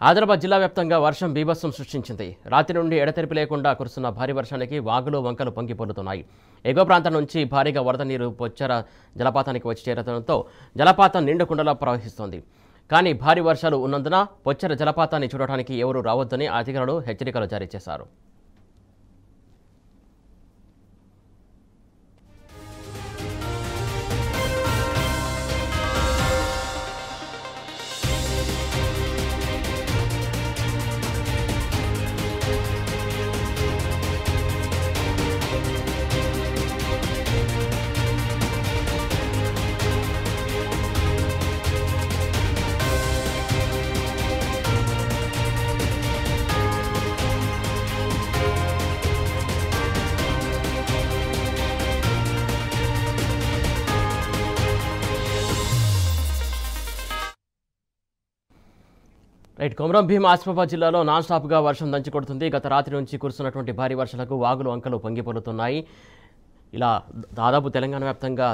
ఆదిలాబాద్ జిల్లా వ్యాప్తంగా వర్షం బీభత్సం సృష్టించింది. రాత్రి నుండి ఎడతెరిపి లేకుండా కురుస్తున్న భారీ వర్షానికి వాగులు వంకలు పొంగిపొర్లుతున్నాయి. ఎగువ ప్రాంతం నుంచి భారీగా వరద నీరు పొచ్చర జలపాతానికి వచ్చి చేరడంతో జలపాతం నిండుకుండలా ప్రవహిస్తోంది. కానీ భారీ వర్షాలు ఉన్నందున పొచ్చర జలపాతాన్ని చూడటానికి ఎవరూ రావద్దని అధికారులు హెచ్చరికలు జారీ చేశారు. కొమరం భీం ఆసిఫాబాద్ జిల్లాలో నాన్ స్టాప్గా వర్షం దంచికొడుతుంది. గత రాత్రి నుంచి కురుస్తున్నటువంటి భారీ వర్షాలకు వాగులు వంకలు పొంగిపొర్లుతున్నాయి. ఇలా దాదాపు తెలంగాణ వ్యాప్తంగా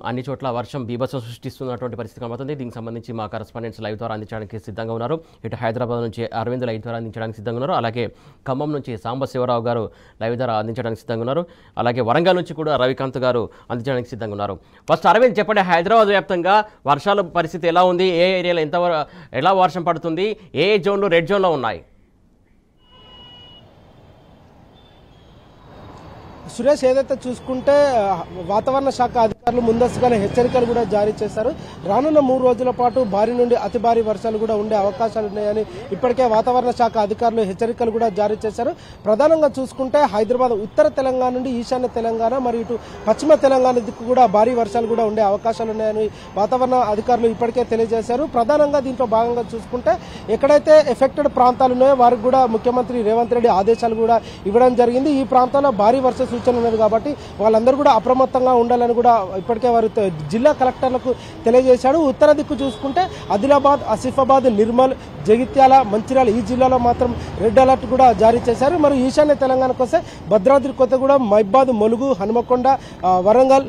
అన్ని చోట్ల వర్షం బీభత్సం సృష్టిస్తున్నటువంటి పరిస్థితి కనబడుతుంది. దీనికి సంబంధించి మా కరెస్పాండెంట్స్ లైవ్ ద్వారా అందించడానికి సిద్ధంగా ఉన్నారు. ఇటు హైదరాబాద్ నుంచి అరవింద్ లైవ్ ద్వారా అందించడానికి సిద్ధంగా ఉన్నారు. అలాగే ఖమ్మం నుంచి సాంబశివరావు గారు లైవ్ ద్వారా అందించడానికి సిద్ధంగా ఉన్నారు. అలాగే వరంగల్ నుంచి కూడా రవికాంత్ గారు అందించడానికి సిద్ధంగా ఉన్నారు. ఫస్ట్ అరవింద్ చెప్పండి, హైదరాబాద్ వ్యాప్తంగా వర్షాల పరిస్థితి ఎలా ఉంది? ఏ ఏరియాలో ఎలా వర్షం పడుతుంది? ఏ జోన్లు రెడ్ జోన్లో ఉన్నాయి? సురేష్, ఏదైతే చూసుకుంటే వాతావరణ శాఖ అధికారులు ముందస్తుగానే హెచ్చరికలు కూడా జారీ చేశారు. రానున్న 3 రోజుల పాటు భారీ నుండి అతి భారీ వర్షాలు కూడా ఉండే అవకాశాలు ఉన్నాయని ఇప్పటికే వాతావరణ శాఖ అధికారులు హెచ్చరికలు కూడా జారీ చేశారు. ప్రధానంగా చూసుకుంటే హైదరాబాద్, ఉత్తర తెలంగాణ నుండి ఈశాన్య తెలంగాణ మరియు ఇటు పశ్చిమ తెలంగాణ దిక్కు కూడా భారీ వర్షాలు కూడా ఉండే అవకాశాలు ఉన్నాయని వాతావరణ అధికారులు ఇప్పటికే తెలియజేశారు. ప్రధానంగా దీంట్లో భాగంగా చూసుకుంటే ఎక్కడైతే ఎఫెక్టెడ్ ప్రాంతాలు ఉన్నాయో వారికి కూడా ముఖ్యమంత్రి రేవంత్ రెడ్డి ఆదేశాలు కూడా ఇవ్వడం జరిగింది. ఈ ప్రాంతాల్లో భారీ వర్ష సూచన ఉన్నది కాబట్టి వాళ్ళందరూ కూడా అప్రమత్తంగా ఉండాలని కూడా ఇప్పటికే వారు జిల్లా కలెక్టర్లకు తెలియజేశాడు. ఉత్తర దిక్కు చూసుకుంటే ఆదిలాబాద్, ఆసిఫాబాద్, నిర్మల్, జగిత్యాల, మంచిర్యాల ఈ జిల్లాలో మాత్రం రెడ్ అలర్ట్ కూడా జారీ చేశారు. మరి ఈశాన్య తెలంగాణకు వస్తే భద్రాద్రి కొత్తగూడెం, మహబాద్, ములుగు, హనుమకొండ, వరంగల్,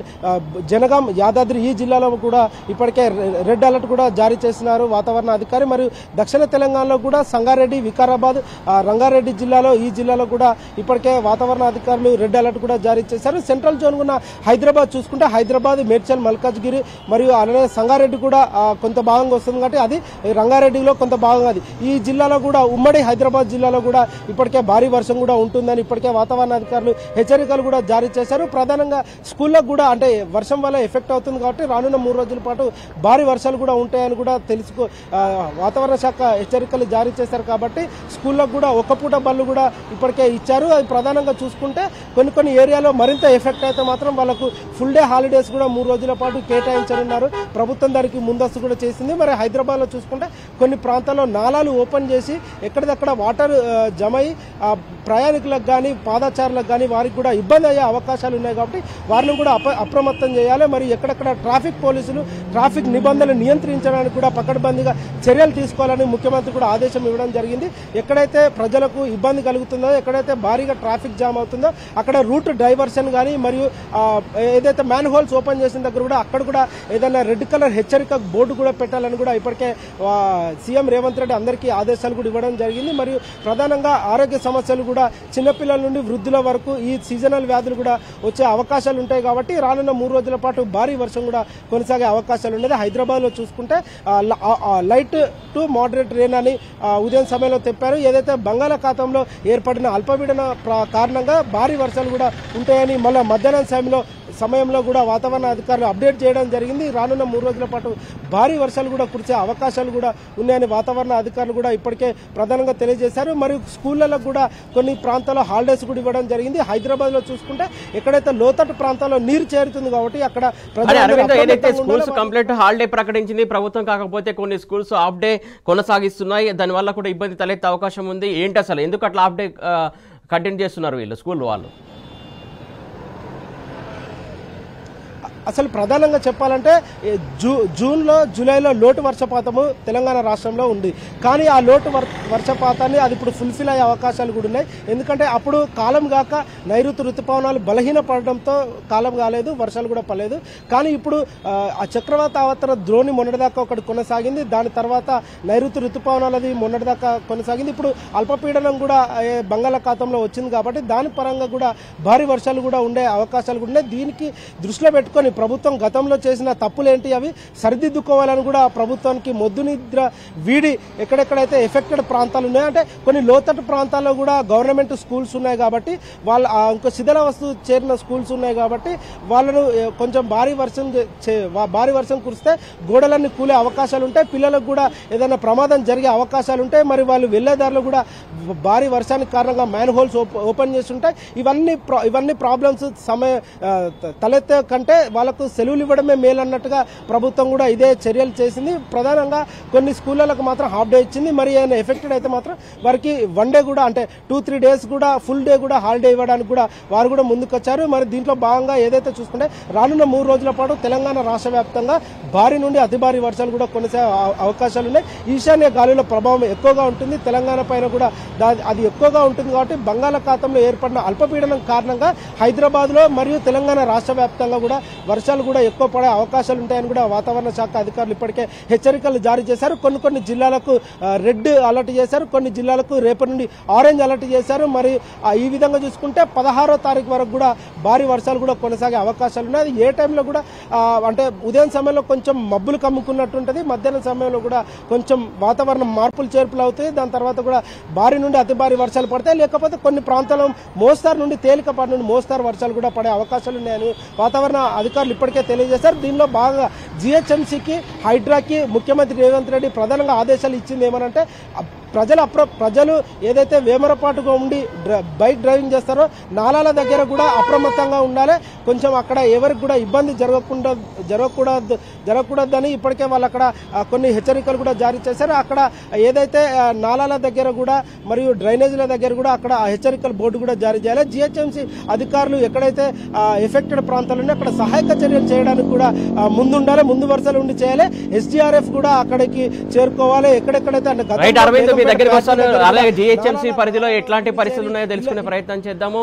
జనగాం, యాదాద్రి ఈ జిల్లాలో కూడా ఇప్పటికే రెడ్ అలర్ట్ కూడా జారీ చేస్తున్నారు వాతావరణ అధికారి. మరియు దక్షిణ తెలంగాణలో కూడా సంగారెడ్డి, వికారాబాద్, రంగారెడ్డి జిల్లాలో ఈ జిల్లాలో కూడా ఇప్పటికే వాతావరణ అధికారులు రెడ్ అలర్ట్ కూడా జారీ చేశారు. సెంట్రల్ జోన్ ఉన్న హైదరాబాద్ చూసుకుంటే హైదరాబాద్, మేడ్చల్, మల్కాజ్గిరి మరియు అలానే సంగారెడ్డి కూడా కొంత భాగంగా వస్తుంది కాబట్టి అది రంగారెడ్డిలో కొంత భాగం. అది ఈ జిల్లాలో కూడా ఉమ్మడి హైదరాబాద్ జిల్లాలో కూడా ఇప్పటికే భారీ వర్షం కూడా ఉంటుందని ఇప్పటికే వాతావరణ అధికారులు హెచ్చరికలు కూడా జారీ చేశారు. ప్రధానంగా స్కూళ్ళకు కూడా అంటే వర్షం వల్ల ఎఫెక్ట్ అవుతుంది కాబట్టి రానున్న 3 రోజుల పాటు భారీ వర్షాలు కూడా ఉంటాయని కూడా వాతావరణ శాఖ హెచ్చరికలు జారీ చేశారు. కాబట్టి స్కూళ్ళకు కూడా ఒక్క పూట బళ్ళు కూడా ఇప్పటికే ఇచ్చారు. అది ప్రధానంగా చూసుకుంటే కొన్ని ఏరియాలో మరింత ఎఫెక్ట్ అయితే మాత్రం వాళ్ళకు ఫుల్ డే హాలిడేస్ కూడా 3 రోజుల పాటు కేటాయించనున్నారు. ప్రభుత్వం దానికి ముందస్తు కూడా చేసింది. మరి హైదరాబాద్లో చూసుకుంటే కొన్ని ప్రాంతాల్లో నాలాలు ఓపెన్ చేసి ఎక్కడిదక్కడ వాటర్ జమ అయి ప్రయాణికులకు కానీ పాదచారులకు కానీ వారికి కూడా ఇబ్బంది అయ్యే అవకాశాలు ఉన్నాయి కాబట్టి వారిని కూడా అప్రమత్తం చేయాలి. మరి ఎక్కడెక్కడ ట్రాఫిక్ పోలీసులు ట్రాఫిక్ నిబంధనలు నియంత్రించడానికి కూడా పకడ్బందీగా చర్యలు తీసుకోవాలని ముఖ్యమంత్రి కూడా ఆదేశం ఇవ్వడం జరిగింది. ఎక్కడైతే ప్రజలకు ఇబ్బంది కలుగుతుందో, ఎక్కడైతే భారీగా ట్రాఫిక్ జామ్ అవుతుందో అక్కడ రూట్ డైవర్షన్ కానీ మరియు ఏదైతే మ్యాన్ హోల్స్ ఓపెన్ చేసిన దగ్గర కూడా అక్కడ కూడా ఏదైనా రెడ్ కలర్ హెచ్చరిక బోర్డు కూడా పెట్టాలని కూడా ఇప్పటికే సీఎం రేవంత్ రెడ్డి అందరికీ ఆదేశాలు కూడా ఇవ్వడం జరిగింది. మరియు ప్రధానంగా ఆరోగ్య సమస్యలు కూడా చిన్నపిల్లల నుండి వృద్ధుల వరకు ఈ సీజనల్ వ్యాధులు కూడా వచ్చే అవకాశాలు ఉంటాయి కాబట్టి రానున్న 3 రోజుల పాటు భారీ వర్షం కూడా కొనసాగే అవకాశాలు ఉన్నాయి. హైదరాబాద్లో చూసుకుంటే లైట్ టు మోడరేట్ రెయిన్ అని ఉదయం సమయంలో చెప్పారు. ఏదైతే బంగాళాఖాతంలో ఏర్పడిన అల్పపీడన కారణంగా భారీ వర్షాలు కూడా ఉంటాయని మళ్ళీ మధ్యాహ్నం సమయంలో కూడా వాతావరణ అధికారులు అప్డేట్ చేయడం జరిగింది. రానున్న 3 రోజుల పాటు భారీ వర్షాలు కూడా కురిసే అవకాశాలు కూడా ఉన్నాయని వాతావరణ అధికారులు కూడా ఇప్పటికే ప్రధానంగా తెలియజేశారు. మరియు స్కూళ్లలో కూడా కొన్ని ప్రాంతాల్లో హాలిడేస్ కూడా ఇవ్వడం జరిగింది. హైదరాబాద్ లో చూసుకుంటే ఎక్కడైతే లోతట్టు ప్రాంతాల్లో నీరు చేరుతుంది కాబట్టి అక్కడ స్కూల్స్ కంప్లీట్ హాలిడే ప్రకటించింది ప్రభుత్వం. కాకపోతే కొన్ని స్కూల్స్ హాఫ్ డే కొనసాగిస్తున్నాయి. దానివల్ల కూడా ఇబ్బంది తలెత్తే అవకాశం ఉంది. ఏంటి అసలు ఎందుకు అట్లా హాఫ్ డే కంటిన్యూ చేస్తున్నారు వీళ్ళు స్కూల్ వాళ్ళు? అసలు ప్రధానంగా చెప్పాలంటే జూన్లో జూలైలో లోటు వర్షపాతము తెలంగాణ రాష్ట్రంలో ఉంది. కానీ ఆ లోటు వర్షపాతాన్ని అది ఇప్పుడు ఫుల్ఫిల్ అయ్యే అవకాశాలు కూడా ఉన్నాయి. ఎందుకంటే అప్పుడు కాలం గాక నైరుతి ఋతుపవనాలు బలహీన పడడంతో కాలం కాలేదు, వర్షాలు కూడా పడలేదు. కానీ ఇప్పుడు ఆ చక్రవాత ఆవర్తన ద్రోణి మొన్నటిదాకా ఒకటి కొనసాగింది. దాని తర్వాత నైరుతి ఋతుపవనాలది మొన్నటిదాకా కొనసాగింది. ఇప్పుడు అల్పపీడనం కూడా బంగాళాఖాతంలో వచ్చింది కాబట్టి దాని పరంగా కూడా భారీ వర్షాలు కూడా ఉండే అవకాశాలు కూడా ఉన్నాయి. దీనికి దృష్టిలో పెట్టుకొని ప్రభుత్వం గతంలో చేసిన తప్పులేంటి అవి సరిదిద్దుకోవాలని కూడా ప్రభుత్వానికి మొద్దు నిద్ర వీడి ఎక్కడెక్కడైతే ఎఫెక్టెడ్ ప్రాంతాలు ఉన్నాయో అంటే కొన్ని లోతట్టు ప్రాంతాల్లో కూడా గవర్నమెంట్ స్కూల్స్ ఉన్నాయి కాబట్టి వాళ్ళ ఇంకో శిథిలావస్థ చేరిన స్కూల్స్ ఉన్నాయి కాబట్టి వాళ్ళను కొంచెం భారీ వర్షం కురిస్తే గోడలన్నీ కూలే అవకాశాలు ఉంటాయి. పిల్లలకు కూడా ఏదైనా ప్రమాదం జరిగే అవకాశాలు ఉంటాయి. మరి వాళ్ళు వెళ్లేదారిలో కూడా భారీ వర్షానికి కారణంగా మ్యాన్ హోల్స్ ఓపెన్ చేసి ఉంటాయి. ఇవన్నీ ప్రాబ్లమ్స్ తలెత్తే కంటే వాళ్ళకు సెలవులు ఇవ్వడమే మేలన్నట్టుగా ప్రభుత్వం కూడా ఇదే చర్యలు చేసింది. ప్రధానంగా కొన్ని స్కూళ్ళకు మాత్రం హాఫ్ డే ఇచ్చింది. మరి ఏమైనా ఎఫెక్టెడ్ అయితే మాత్రం వారికి 1 డే కూడా అంటే 2-3 డేస్ కూడా ఫుల్ డే కూడా హాలిడే ఇవ్వడానికి కూడా వారు కూడా ముందుకొచ్చారు. మరి దీంట్లో భాగంగా ఏదైతే చూసుకుంటే రానున్న 3 రోజుల పాటు తెలంగాణ రాష్ట్ర వ్యాప్తంగా భారీ నుండి అతి భారీ వర్షాలు కూడా కొనసాగే అవకాశాలు ఉన్నాయి. ఈశాన్య గాలుల ప్రభావం ఎక్కువగా ఉంటుంది. తెలంగాణ పైన కూడా అది ఎక్కువగా ఉంటుంది కాబట్టి బంగాళాఖాతంలో ఏర్పడిన అల్పపీడనం కారణంగా హైదరాబాద్లో మరియు తెలంగాణ రాష్ట్ర వ్యాప్తంగా కూడా వర్షాలు కూడా ఎక్కువ పడే అవకాశాలు ఉంటాయని కూడా వాతావరణ శాఖ అధికారులు ఇప్పటికే హెచ్చరికలు జారీ చేశారు. కొన్ని జిల్లాలకు రెడ్ అలర్ట్ చేశారు, కొన్ని జిల్లాలకు రేపటి నుండి ఆరెంజ్ అలర్ట్ చేశారు. మరి ఈ విధంగా చూసుకుంటే 16వ తారీఖు వరకు కూడా భారీ వర్షాలు కూడా కొనసాగే అవకాశాలు ఉన్నాయి. అది ఏ టైంలో కూడా అంటే ఉదయం సమయంలో కొంచెం మబ్బులు కమ్ముకున్నట్టు ఉంటుంది, మధ్యాహ్నం సమయంలో కూడా కొంచెం వాతావరణం మార్పులు చేర్పులు అవుతాయి. దాని తర్వాత కూడా భారీ నుండి అతి భారీ వర్షాలు పడతాయి. లేకపోతే కొన్ని ప్రాంతాల్లో మోస్తారు నుండి తేలికపాటి నుండి మోస్తారు వర్షాలు కూడా పడే అవకాశాలు ఉన్నాయని వాతావరణ అధికారులు ఇప్పటికే తెలియజేశారు. దీనిలో బాగా జిహెచ్ఎంసీకి హైడ్రాకి ముఖ్యమంత్రి రేవంత్ రెడ్డి ప్రధానంగా ఆదేశాలు ఇచ్చింది ఏమనంటే ప్రజలు ఏదైతే వేమరపాటుగా ఉండి బైక్ డ్రైవింగ్ చేస్తారో నాలాల దగ్గర కూడా అప్రమత్తంగా ఉండాలి. కొంచెం అక్కడ ఎవరికి కూడా ఇబ్బంది జరగకూడదని ఇప్పటికే వాళ్ళు అక్కడ కొన్ని హెచ్చరికలు కూడా జారీ చేశారు. అక్కడ ఏదైతే నాలాల దగ్గర కూడా మరియు డ్రైనేజీల దగ్గర కూడా అక్కడ హెచ్చరికల బోర్డు కూడా జారీ చేయాలి. జిహెచ్ఎంసీ అధికారులు ఎక్కడైతే ఎఫెక్టెడ్ ప్రాంతాలు ఉన్నాయో అక్కడ సహాయక చర్యలు చేయడానికి కూడా ముందుండాలి, ముందు వరుసలో ఉండి చేయాలి. ఎస్డీఆర్ఎఫ్ కూడా అక్కడికి చేరుకోవాలి. ఎక్కడెక్కడైతే మీ దగ్గరికి వస్తాను. అలాగే జిహెచ్ఎంసీ పరిధిలో ఎట్లాంటి పరిస్థితులు ఉన్నాయో తెలుసుకునే ప్రయత్నం చేద్దాము.